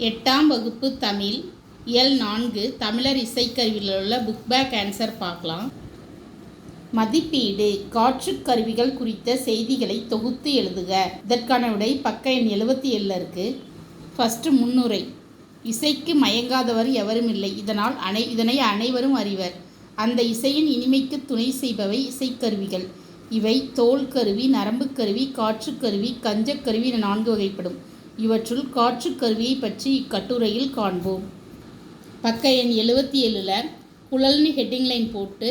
8ஆம் வகுப்பு தமிழ் இயல் 4 தமிழர் இசைக்கருவியில் உள்ள புக் பேக் ஆன்சர் பார்க்கலாம். மதிப்பீடு. காற்றுக் கருவிகள் குறித்த செய்திகளை தொகுத்து எழுதுக. இதற்கான விடை பக்க எண் 77 இருக்கு. ஃபஸ்ட்டு முன்னுரை. இசைக்கு மயங்காதவர் எவரும் இல்லை, இதனை அனைவரும் அறிவர். அந்த இசையின் இனிமைக்கு துணை செய்பவை இசைக்கருவிகள். இவை தோல் கருவி, நரம்பு கருவி, காற்றுக்கருவி, கஞ்சக்கருவி என 4 வகைப்படும். இவற்றுள் காற்றுக்கருவியை பற்றி இக்கட்டுரையில் காண்போம். பக்க எண் 77 குழல்னு ஹெட்டிங் லைன் போட்டு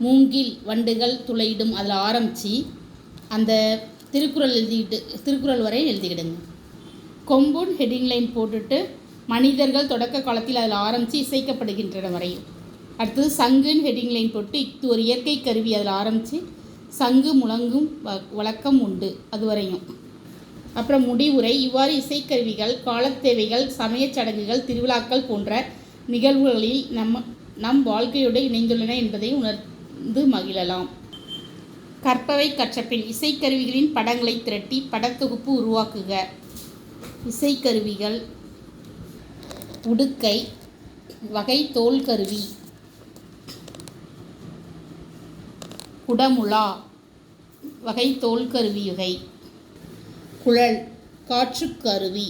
மூங்கில் வண்டுகள் துளையிடும் அதில் ஆரம்பித்து அந்த திருக்குறள் வரை எழுதிக்கிடுங்க. கொம்புன் ஹெட்டிங் லைன் போட்டுட்டு மனிதர்கள் தொடக்க காலத்தில் அதில் ஆரம்பித்து இசைக்கப்படுகின்றன வரையும். அடுத்தது சங்குன்னு ஹெட்டிங் லைன் போட்டு இது ஒரு இயற்கை கருவி, அதில் ஆரம்பித்து சங்கு முழங்கும் வழக்கம் உண்டு அது வரையும். அப்புறம் முடிவுரை. இவ்வாறு இசைக்கருவிகள் காலத்தேவைகள், சமயச் சடங்குகள், திருவிழாக்கள் போன்ற நிகழ்வுகளில் நம் வாழ்க்கையோடு இணைந்துள்ளன என்பதை உணர்ந்து மகிழலாம். கற்பவை கற்றபின். இசைக்கருவிகளின் படங்களை திரட்டி படத்தொகுப்பு உருவாக்குக. இசைக்கருவிகள். உடுக்கை வகை தோல் கருவி. குடமுழா வகை தோல் கருவி வகை. குழல் காற்றுக்கருவி.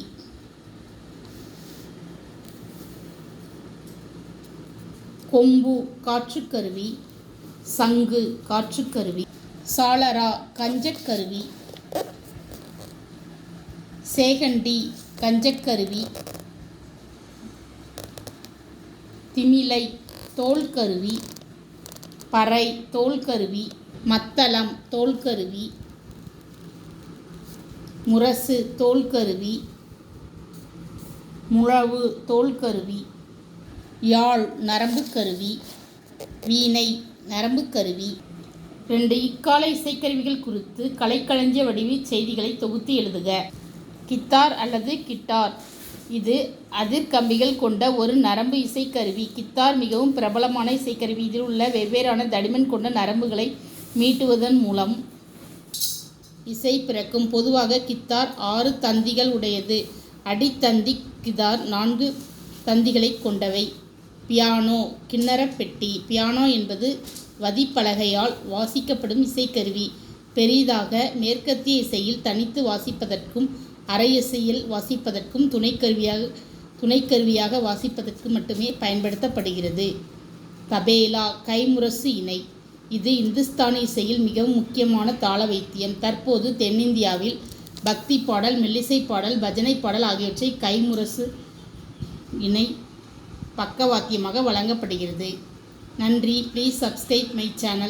கொம்பு காற்றுக்கருவி. சங்கு காற்றுக்கருவி. சாளரா கஞ்சக்கருவி. சேகண்டி கஞ்சக்கருவி. திமிலை தோல்கருவி. பறை தோல்கருவி. மத்தளம் தோல்கருவி. முரசு தோல்கருவி. முழவு தோல்கருவி. யாழ் நரம்பு கருவி. வீணை நரம்பு கருவி. 2 இக்கால இசைக்கருவிகள் குறித்து கலைக்களஞ்சிய வடிவில் செய்திகளை தொகுத்து எழுதுக. கித்தார் அல்லது கிட்டார். இது அதிர்கம்பிகள் கொண்ட ஒரு நரம்பு இசைக்கருவி. கித்தார் மிகவும் பிரபலமான இசைக்கருவி. இதில் உள்ள வெவ்வேறான தடிமன் கொண்ட நரம்புகளை மீட்டுவதன் மூலம் இசை பிறக்கும். பொதுவாக கித்தார் 6 தந்திகள் உடையது. அடித்தந்தி கித்தார் 4 தந்திகளை கொண்டவை. பியானோ கிண்ணறப்பெட்டி. பியானோ என்பது வதிப்பலகையால் வாசிக்கப்படும் இசைக்கருவி. பெரிதாக மேற்கத்திய இசையில் தனித்து வாசிப்பதற்கும் அரை இசையில் வாசிப்பதற்கும் துணைக்கருவியாக வாசிப்பதற்கு மட்டுமே பயன்படுத்தப்படுகிறது. தபேலா கைமுரசு இணை. இது இந்துஸ்தானி இசையில் மிகவும் முக்கியமான தாள வைத்தியம். தற்போது தென்னிந்தியாவில் பக்தி பாடல், மெல்லிசை பாடல், பஜனை பாடல் ஆகியவற்றை கைமுரசு இணை பக்கவாத்தியமாக வழங்கப்படுகிறது. நன்றி. Please subscribe my channel.